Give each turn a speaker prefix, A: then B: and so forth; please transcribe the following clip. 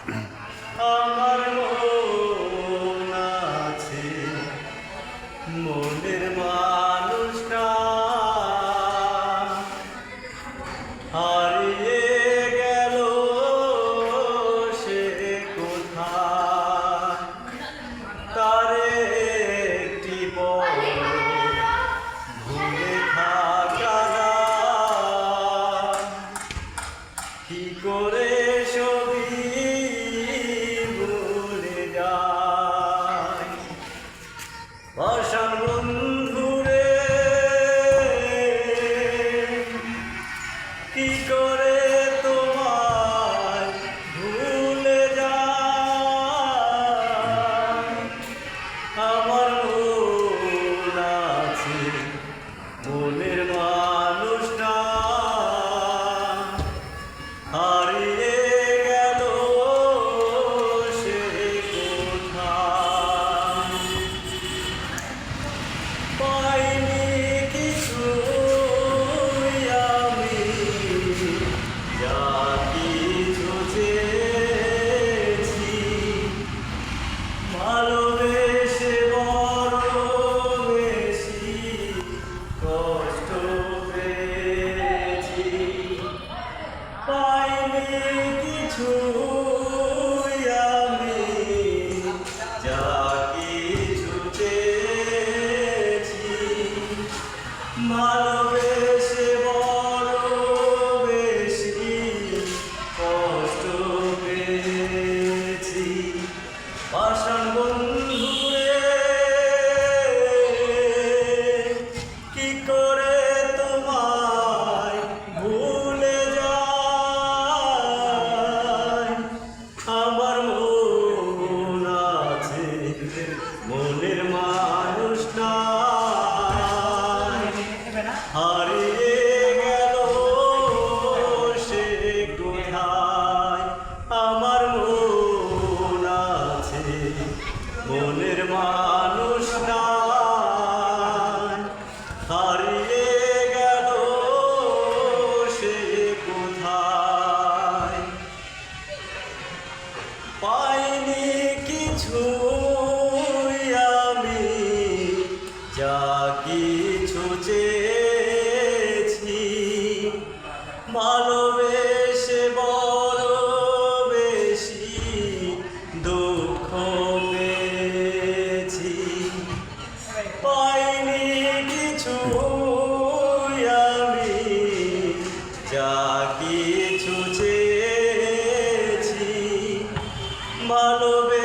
A: আমার মন আছে, মনের মানুষটা হারিয়ে গেল, সে কোথায়? তারে একটি বড় ভুলে থাকা যায়। কি করে সবই ভুলে যায়? পাষাণ বন্ধুরে কি করে তোমায় ভুলে যায়? আমার মন আছে, মনের মানুষটা হারিয়ে গেল, সে কোথায়? পাইনি কিছু আমি, যা কিছু চেয়েছি, ভালোবেসে বড় বেশি কষ্ট পেয়েছি। পাইনি কিছু আমি, যা কিছু চেয়েছি, ভালোবেসে বড় বেশি কষ্ট পেয়েছি। পাষাণ বন্ধুরে কি করে তোমায় ভুলে যায়? আমার মন আছে, মনের মানুষ নাই, হারিয়ে গেল, সে কোথায়? আমার মন আছে, মনের মানুষ নাই, হারিয়ে গেল, সে কোথায়? পাইনি কিছু আমি, যা কিছু চেয়েছি, ভালোবেসে বড় বেশি দুঃখ পেয়েছি। পাইনি কিছু আমি, যা কিছু চেয়েছি, ভালোবেসে